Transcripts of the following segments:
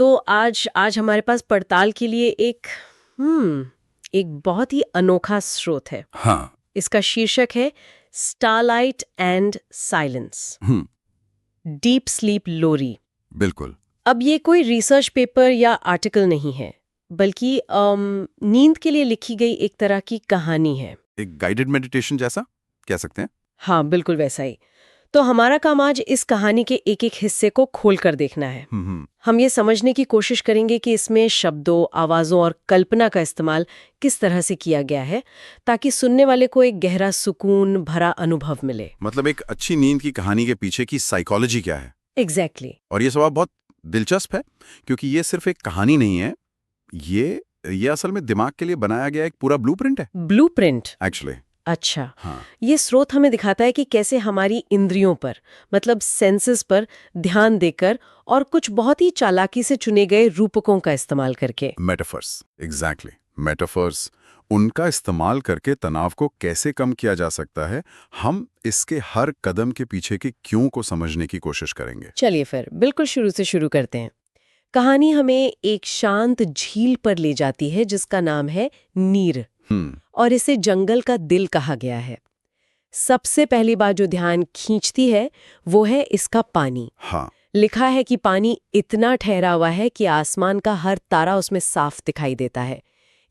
तो आज आज हमारे पास पड़ताल के लिए एक बहुत ही अनोखा स्रोत है। हाँ। इसका शीर्षक है starlight and silence, hmm. Deep sleep लोरी। बिल्कुल। अब ये कोई रिसर्च पेपर या आर्टिकल नहीं है, बल्कि नींद के लिए लिखी गई एक तरह की कहानी है। एक गाइडेड मेडिटेशन जैसा कह सकते हैं। हाँ, बिल्कुल वैसा ही। तो हमारा काम आज इस कहानी के एक एक हिस्से को खोल कर देखना है। हम ये समझने की कोशिश करेंगे कि इसमें शब्दों, आवाज़ों और कल्पना का इस्तेमाल किस तरह से किया गया है, ताकि सुनने वाले को एक गहरा सुकून भरा अनुभव मिले। मतलब एक अच्छी नींद की कहानी के पीछे की साइकोलॉजी क्या है। एग्जैक्टली। और ये सवाल बहुत दिलचस्प है, क्योंकि ये सिर्फ एक कहानी नहीं है, ये असल में दिमाग के लिए बनाया गया एक पूरा ब्लूप्रिंट है। ब्लूप्रिंट। एक्चुअली। अच्छा। हाँ। ये स्रोत हमें दिखाता है कि कैसे हमारी इंद्रियों पर, मतलब सेंसेस पर ध्यान देकर और कुछ बहुत ही चालाकी से चुने गए रूपकों का इस्तेमाल करके, मेटाफर्स। Exactly, metaphors. उनका इस्तेमाल करके तनाव को कैसे कम किया जा सकता है, हम इसके हर कदम के पीछे के क्यों को समझने की कोशिश करेंगे। चलिए फिर बिल्कुल शुरू से शुरू करते हैं। कहानी हमें एक शांत झील पर ले जाती है जिसका नाम है नीर, और इसे जंगल का दिल कहा गया है। सबसे पहली बात जो ध्यान खींचती है वो है इसका पानी। हाँ। लिखा है कि पानी इतना ठहरा हुआ है कि आसमान का हर तारा उसमें साफ दिखाई देता है।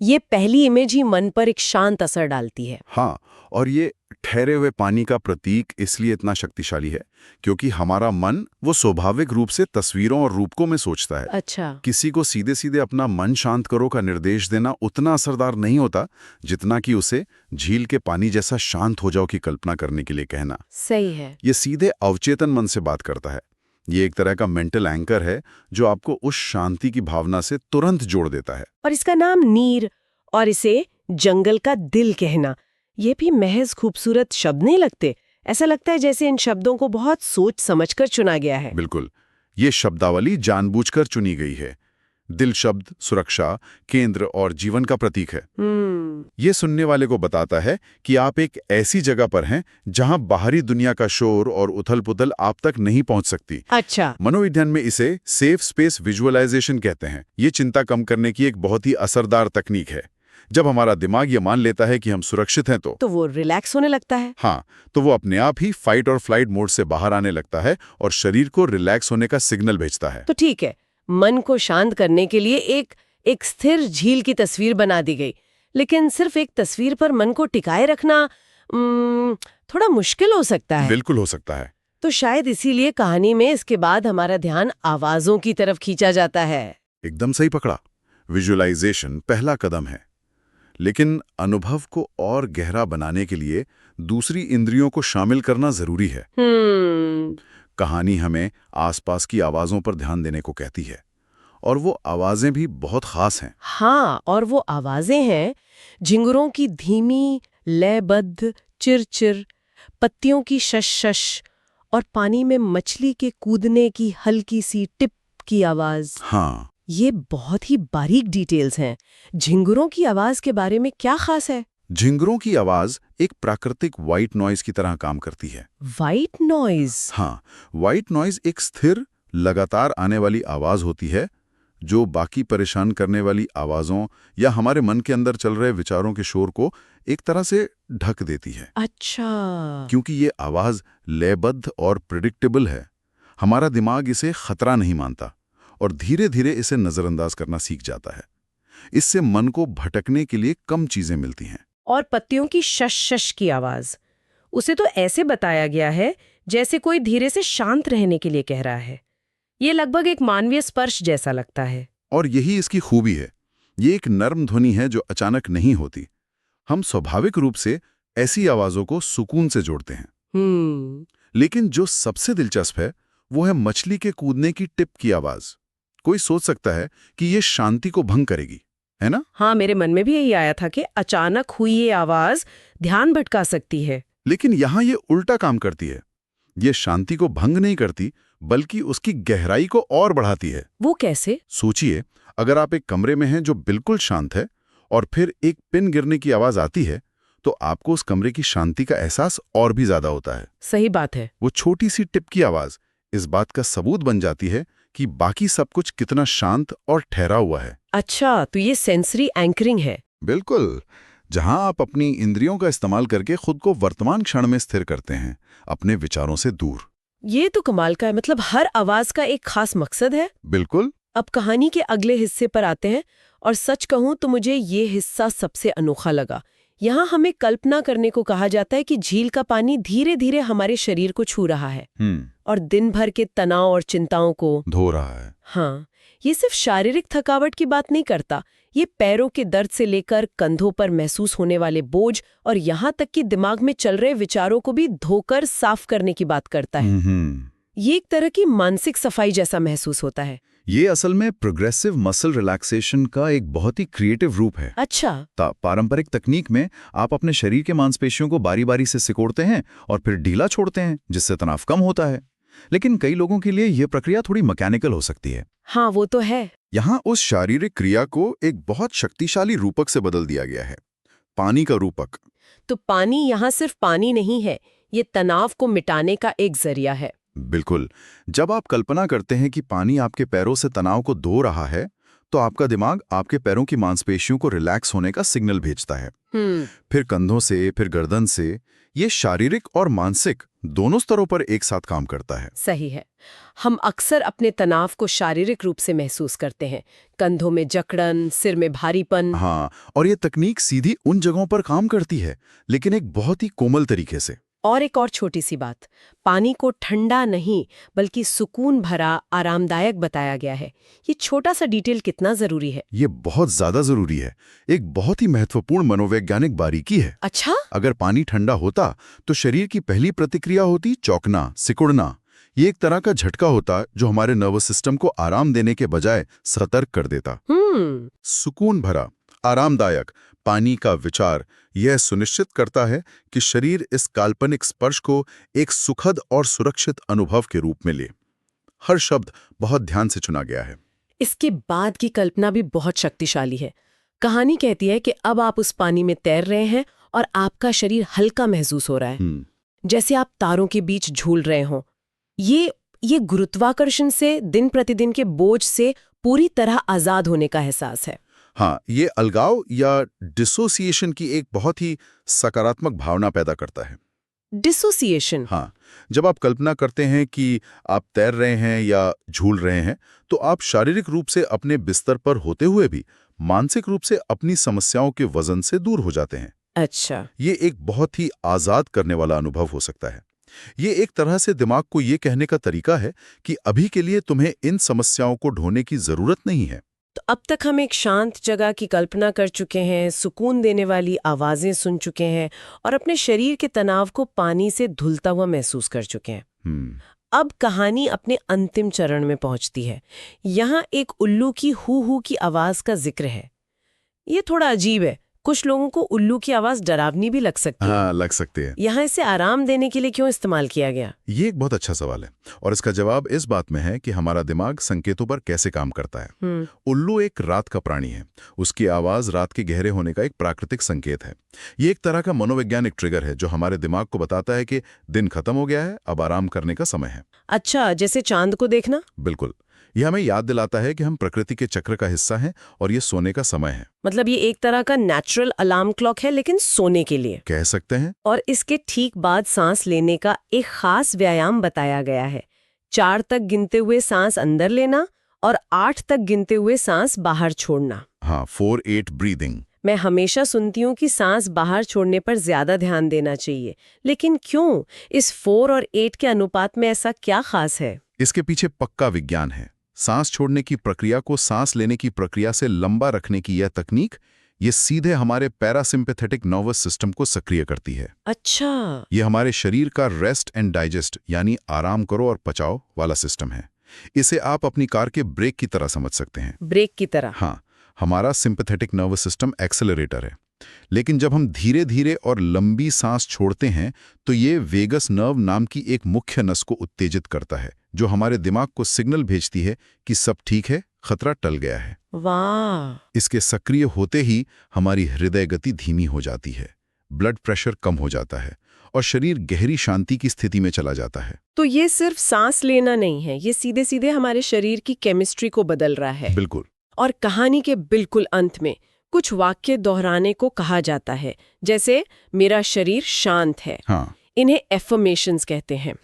ये पहली इमेज ही मन पर एक शांत असर डालती है। हाँ, और ये ठहरे हुए पानी का प्रतीक इसलिए इतना शक्तिशाली है क्योंकि हमारा मन वो स्वाभाविक रूप से तस्वीरों और रूपकों में सोचता है। अच्छा। किसी को सीधे सीधे अपना मन शांत करो का निर्देश देना उतना असरदार नहीं होता जितना कि उसे झील के पानी जैसा शांत हो जाओ की कल्पना करने के लिए कहना। सही है। ये सीधे अवचेतन मन से बात करता है। ये एक तरह का मेंटल एंकर है जो आपको उस शांति की भावना से तुरंत जोड़ देता है। और इसका नाम नीर और इसे जंगल का दिल कहना, ये भी महज खूबसूरत शब्द नहीं लगते। ऐसा लगता है जैसे इन शब्दों को बहुत सोच समझकर चुना गया है। बिल्कुल, ये शब्दावली जानबूझकर चुनी गई है। दिल शब्द सुरक्षा, केंद्र और जीवन का प्रतीक है। ये सुनने वाले को बताता है कि आप एक ऐसी जगह पर हैं जहां बाहरी दुनिया का शोर और उथल-पुथल आप तक नहीं पहुंच सकती। अच्छा। मनोविज्ञान में इसे सेफ स्पेस विजुअलाइजेशन कहते हैं। ये चिंता कम करने की एक बहुत ही असरदार तकनीक है। जब हमारा दिमाग ये मान लेता है कि हम सुरक्षित हैं तो वो रिलैक्स होने लगता है। हाँ, तो वो अपने आप ही फाइट और फ्लाइट मोड से बाहर आने लगता है और शरीर को रिलैक्स होने का सिग्नल भेजता है। तो ठीक है, मन को शांत करने के लिए एक स्थिर झील की तस्वीर बना दी गई, लेकिन सिर्फ एक तस्वीर पर मन को टिकाए रखना थोड़ा मुश्किल हो सकता है। बिल्कुल हो सकता है। तो शायद इसीलिए कहानी में इसके बाद हमारा ध्यान आवाजों की तरफ खींचा जाता है। एकदम सही पकड़ा। विजुअलाइजेशन पहला कदम है, लेकिन अनुभव को और गहरा बनाने के लिए दूसरी इंद्रियों को शामिल करना जरूरी है। कहानी हमें आसपास की आवाजों पर ध्यान देने को कहती है, और वो आवाजें भी बहुत खास हैं। हाँ, और वो आवाजें हैं झिंगुरों की धीमी लयबद्ध चिरचिर, पत्तियों की शश और पानी में मछली के कूदने की हल्की सी टिप की आवाज। हाँ, ये बहुत ही बारीक डिटेल्स हैं। झिंगुरों की आवाज के बारे में क्या खास है? झिंगुरों की आवाज एक प्राकृतिक व्हाइट नॉइज की तरह काम करती है। White noise? हाँ, व्हाइट नॉइज एक स्थिर लगातार आने वाली आवाज होती है जो बाकी परेशान करने वाली आवाजों या हमारे मन के अंदर चल रहे विचारों के शोर को एक तरह से ढक देती है। अच्छा। क्योंकि ये आवाज लयबद्ध और प्रिडिक्टेबल है, हमारा दिमाग इसे खतरा नहीं मानता और धीरे धीरे इसे नजरअंदाज करना सीख जाता है। इससे मन को भटकने के लिए कम चीजें मिलती हैं। और पत्तियों की शश की आवाज, उसे तो ऐसे बताया गया है जैसे कोई धीरे से शांत रहने के लिए कह रहा है। ये लगभग एक मानवीय स्पर्श जैसा लगता है। और यही इसकी खूबी है। ये एक नर्म ध्वनि है जो अचानक नहीं होती। हम स्वाभाविक रूप से ऐसी आवाजों को सुकून से जोड़ते हैं। लेकिन जो सबसे दिलचस्प है वो है मछली के कूदने की टिप की आवाज। कोई सोच सकता है कि ये शांति को भंग करेगी, है ना? हाँ, मेरे मन में भी यही आया था कि अचानक हुई ये आवाज ध्यान भटका सकती है। लेकिन यहां ये उल्टा काम करती है। ये शांति को भंग नहीं करती, बल्कि उसकी गहराई को और बढ़ाती है। वो कैसे? सोचिए, अगर आप एक कमरे में हैं जो बिल्कुल शांत है और फिर एक पिन गिरने की आवाज आती है, तो आपको उस कमरे की शांति का एहसास और भी ज्यादा होता है। सही बात है। वो छोटी सी टिप की आवाज इस बात का सबूत बन जाती है कि बाकी सब कुछ कितना शांत और ठहरा हुआ है। अच्छा, तो ये सेंसरी एंकरिंग है। बिल्कुल, जहां आप अपनी इंद्रियों का इस्तेमाल करके खुद को वर्तमान क्षण में स्थिर करते हैं, अपने विचारों से दूर। ये तो कमाल का है, मतलब हर आवाज का एक खास मकसद है। बिल्कुल। अब कहानी के अगले हिस्से पर आते हैं, और सच कहूं तो मुझे ये हिस्सा सबसे अनोखा लगा। यहाँ हमें कल्पना करने को कहा जाता है कि झील का पानी धीरे धीरे हमारे शरीर को छू रहा है और दिन भर के तनाव और चिंताओं को धो रहा है। हाँ, ये सिर्फ शारीरिक थकावट की बात नहीं करता, ये पैरों के दर्द से लेकर कंधों पर महसूस होने वाले बोझ और यहाँ तक कि दिमाग में चल रहे विचारों को भी धोकर साफ करने की बात करता है। ये एक तरह की मानसिक सफाई जैसा महसूस होता है। ये असल में प्रोग्रेसिव मसल रिलैक्सेशन का एक बहुत ही क्रिएटिव रूप है। अच्छा। पारंपरिक तकनीक में आप अपने शरीर के मांसपेशियों को बारी बारी से सिकोड़ते हैं और फिर ढीला छोड़ते हैं, जिससे तनाव कम होता है। लेकिन कई लोगों के लिए यह प्रक्रिया थोड़ी मैकेनिकल हो सकती है। हाँ, वो तो है। यहाँ उस शारीरिक क्रिया को एक बहुत शक्तिशाली रूपक से बदल दिया गया है, पानी का रूपक। तो पानी यहाँ सिर्फ पानी नहीं है, ये तनाव को मिटाने का एक जरिया है। बिल्कुल। जब आप कल्पना करते हैं कि पानी आपके पैरों से तनाव को धो रहा है, तो आपका दिमाग आपके पैरों की मांसपेशियों को रिलैक्स होने का सिग्नल भेजता है। फिर कंधों से, फिर गर्दन से। ये शारीरिक और मानसिक दोनों स्तरों पर एक साथ काम करता है। सही है। हम अक्सर अपने तनाव को शारीरिक रूप से महसूस करते हैं, कंधों में जकड़न, सिर में भारीपन। हाँ, और ये तकनीक सीधी उन जगहों पर काम करती है, लेकिन एक बहुत ही कोमल तरीके से। और एक और छोटी सी बात, पानी को ठंडा नहीं बल्कि सुकून भरा, आरामदायक बताया गया है। ये छोटा सा डिटेल कितना जरूरी है? ये बहुत ज्यादा जरूरी है। एक बहुत ही महत्वपूर्ण मनोवैज्ञानिक बारीकी है। अच्छा? अगर पानी ठंडा होता तो शरीर की पहली प्रतिक्रिया होती चौंकना, सिकुड़ना। ये एक तरह का झटका होता जो हमारे नर्वस सिस्टम को आराम देने के बजाय सतर्क कर देता। सुकून भरा, आरामदायक पानी का विचार यह सुनिश्चित करता है कि शरीर इस काल्पनिक स्पर्श को एक सुखद और सुरक्षित अनुभव के रूप में ले। हर शब्द बहुत ध्यान से चुना गया है। इसके बाद की कल्पना भी बहुत शक्तिशाली है। कहानी कहती है कि अब आप उस पानी में तैर रहे हैं और आपका शरीर हल्का महसूस हो रहा है, जैसे आप तारों के बीच झूल रहे हों। ये गुरुत्वाकर्षण से, दिन प्रतिदिन के बोझ से पूरी तरह आजाद होने का एहसास है। हाँ, ये अलगाव या डिसोसिएशन की एक बहुत ही सकारात्मक भावना पैदा करता है। डिसोसिएशन? हाँ, जब आप कल्पना करते हैं कि आप तैर रहे हैं या झूल रहे हैं, तो आप शारीरिक रूप से अपने बिस्तर पर होते हुए भी मानसिक रूप से अपनी समस्याओं के वजन से दूर हो जाते हैं। अच्छा। ये एक बहुत ही आजाद करने वाला अनुभव हो सकता है। ये एक तरह से दिमाग को ये कहने का तरीका है कि अभी के लिए तुम्हें इन समस्याओं को ढोने की जरूरत नहीं है। तो अब तक हम एक शांत जगह की कल्पना कर चुके हैं, सुकून देने वाली आवाजें सुन चुके हैं और अपने शरीर के तनाव को पानी से धुलता हुआ महसूस कर चुके हैं। अब कहानी अपने अंतिम चरण में पहुंचती है। यहाँ एक उल्लू की हू की आवाज का जिक्र है। ये थोड़ा अजीब है। कुछ लोगों को उल्लू की आवाज डरावनी भी लग सकती है। हाँ, लग सकती है। यहाँ इसे आराम देने के लिए क्यों इस्तेमाल किया गया? ये एक बहुत अच्छा सवाल है और इसका जवाब इस बात में है कि हमारा दिमाग संकेतों पर कैसे काम करता है। उल्लू एक रात का प्राणी है। उसकी आवाज रात के गहरे होने का एक प्राकृतिक संकेत है। ये एक तरह का मनोवैज्ञानिक ट्रिगर है जो हमारे दिमाग को बताता है कि दिन खत्म हो गया है, अब आराम करने का समय है। अच्छा, जैसे चांद को देखना? बिल्कुल। यह हमें याद दिलाता है कि हम प्रकृति के चक्र का हिस्सा हैं और ये सोने का समय है। मतलब ये एक तरह का नेचुरल अलार्म क्लॉक है, लेकिन सोने के लिए कह सकते हैं। और इसके ठीक बाद सांस लेने का एक खास व्यायाम बताया गया है। 4 तक गिनते हुए सांस अंदर लेना और 8 तक गिनते हुए सांस बाहर छोड़ना। हाँ, 4-8 ब्रीदिंग। मैं हमेशा सुनती हूँ कि सांस बाहर छोड़ने पर ज्यादा ध्यान देना चाहिए, लेकिन क्यों? इस 4 और 8 के अनुपात में ऐसा क्या खास है? इसके पीछे पक्का विज्ञान है। सांस छोड़ने की प्रक्रिया को सांस लेने की प्रक्रिया से लंबा रखने की यह तकनीक, ये सीधे हमारे पैरासिम्पैथेटिक नर्वस सिस्टम को सक्रिय करती है। अच्छा। ये हमारे शरीर का रेस्ट एंड डाइजेस्ट यानी आराम करो और पचाओ वाला सिस्टम है। इसे आप अपनी कार के ब्रेक की तरह समझ सकते हैं। ब्रेक की तरह? हाँ, हमारा सिंपैथेटिक नर्वस सिस्टम एक्सेलरेटर है। लेकिन जब हम धीरे धीरे और लंबी सांस छोड़ते हैं तो ये वेगस नर्व नाम की एक मुख्य नस को उत्तेजित करता है, जो हमारे दिमाग को सिग्नल भेजती है कि सब ठीक है, खतरा टल गया है। वाह! इसके सक्रिय होते ही हमारी हृदय गति धीमी हो जाती है, ब्लड प्रेशर कम हो जाता है और शरीर गहरी शांति की स्थिति में चला जाता है। तो ये सिर्फ सांस लेना नहीं है, ये सीधे सीधे हमारे शरीर की केमिस्ट्री को बदल रहा है। बिल्कुल। और कहानी के बिल्कुल अंत में कुछ वाक्य दोहराने को कहा जाता है, जैसे मेरा शरीर शांत है। हाँ। इन्हें एफर्मेशंस कहते हैं।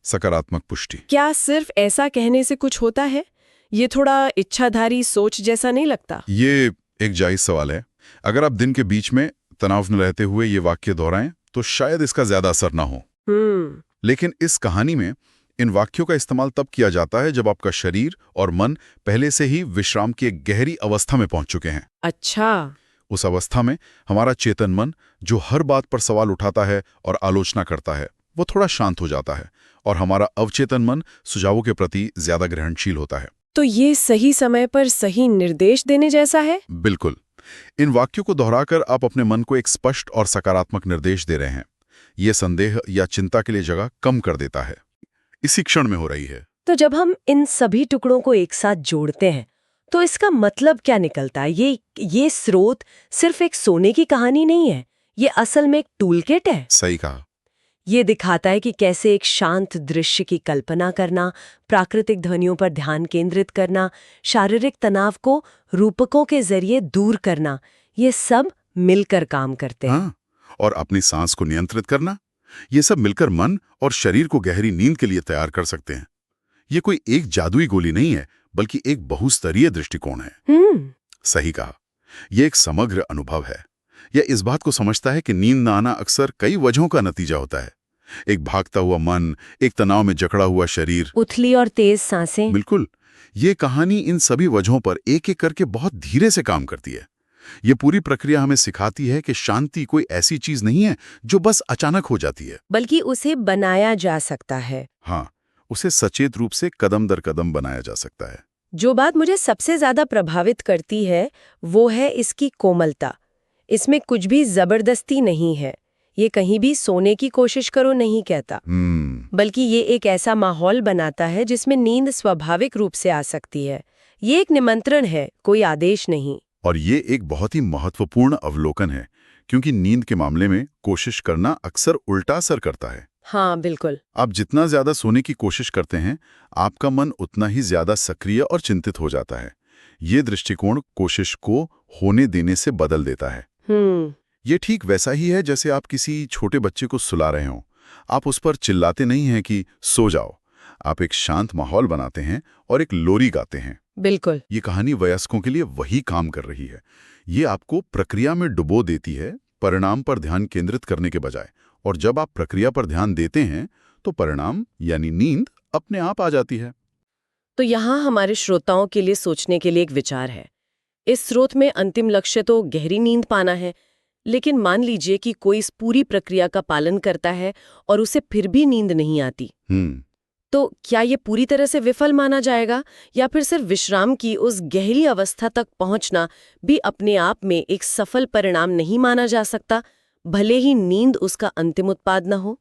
सकारात्मक पुष्टि। क्या सिर्फ ऐसा कहने से कुछ होता है? ये थोड़ा इच्छाधारी सोच जैसा नहीं लगता? ये एक जायज सवाल है। अगर आप दिन के बीच में तनाव में रहते हुए ये वाक्य दोहराएं तो शायद इसका ज्यादा असर ना हो। लेकिन इस कहानी में इन वाक्यों का इस्तेमाल तब किया जाता है जब आपका शरीर और मन पहले से ही विश्राम की एक गहरी अवस्था में पहुंच चुके हैं। अच्छा। उस अवस्था में हमारा चेतन मन, जो हर बात पर सवाल उठाता है और आलोचना करता है, वो थोड़ा शांत हो जाता है और हमारा अवचेतन मन सुझावों के प्रति ज्यादा ग्रहणशील होता है। तो ये सही समय पर सही निर्देश देने जैसा है? बिल्कुल। इन वाक्यों को दोहराकर आप अपने मन को एक स्पष्ट और सकारात्मक निर्देश दे रहे हैं। ये संदेह या चिंता के लिए जगह कम कर देता है। इसी क्षण में हो रही है। तो जब हम इन सभी टुकड़ों को एक साथ जोड़ते हैं तो इसका मतलब क्या निकलता है? ये स्रोत सिर्फ एक सोने की कहानी नहीं है, ये असल में एक टूलकिट है। सही कहा। ये दिखाता है कि कैसे एक शांत दृश्य की कल्पना करना, प्राकृतिक ध्वनियों पर ध्यान केंद्रित करना, शारीरिक तनाव को रूपकों के जरिए दूर करना, ये सब मिलकर काम करते हैं। हाँ, और अपनी सांस को नियंत्रित करना, ये सब मिलकर मन और शरीर को गहरी नींद के लिए तैयार कर सकते हैं। ये कोई एक जादुई गोली नहीं है, बल्कि एक बहुस्तरीय दृष्टिकोण है। सही कहा। यह एक समग्र अनुभव है। यह इस बात को समझता है कि नींद न आना अक्सर कई वजहों का नतीजा होता है। एक भागता हुआ मन, एक तनाव में जकड़ा हुआ शरीर, उथली और तेज सांसें। बिल्कुल। ये कहानी इन सभी वजहों पर एक एक करके बहुत धीरे से काम करती है। ये पूरी प्रक्रिया हमें सिखाती है कि शांति कोई ऐसी चीज नहीं है जो बस अचानक हो जाती है, बल्कि उसे बनाया जा सकता है। हाँ, उसे सचेत रूप से कदम दर कदम बनाया जा सकता है। जो बात मुझे सबसे ज्यादा प्रभावित करती है वो है इसकी कोमलता। इसमें कुछ भी जबरदस्ती नहीं है। ये कहीं भी सोने की कोशिश करो नहीं कहता, बल्कि ये एक ऐसा माहौल बनाता है जिसमें नींद स्वाभाविक रूप से आ सकती है। ये एक निमंत्रण है, कोई आदेश नहीं। और ये एक बहुत ही महत्वपूर्ण अवलोकन है, क्योंकि नींद के मामले में कोशिश करना अक्सर उल्टा असर करता है। हाँ, बिल्कुल। आप जितना ज्यादा सोने की कोशिश करते हैं, आपका मन उतना ही ज्यादा सक्रिय और चिंतित हो जाता है। ये दृष्टिकोण कोशिश को होने देने से बदल देता है। ये ठीक वैसा ही है जैसे आप किसी छोटे बच्चे को सुला रहे हो। आप उस पर चिल्लाते नहीं हैं कि सो जाओ। आप एक शांत माहौल बनाते हैं और एक लोरी गाते हैं। बिल्कुल। ये कहानी वयस्कों के लिए वही काम कर रही है। ये आपको प्रक्रिया में डुबो देती है, परिणाम पर ध्यान केंद्रित करने के बजाय। और जब आप प्रक्रिया पर ध्यान देते हैं तो परिणाम यानी नींद अपने आप आ जाती है। तो यहाँ हमारे श्रोताओं के लिए सोचने के लिए एक विचार है। इस स्रोत में अंतिम लक्ष्य तो गहरी नींद पाना है, लेकिन मान लीजिए कि कोई इस पूरी प्रक्रिया का पालन करता है और उसे फिर भी नींद नहीं आती। तो क्या ये पूरी तरह से विफल माना जाएगा, या फिर सिर्फ विश्राम की उस गहरी अवस्था तक पहुंचना भी अपने आप में एक सफल परिणाम नहीं माना जा सकता, भले ही नींद उसका अंतिम उत्पाद न हो?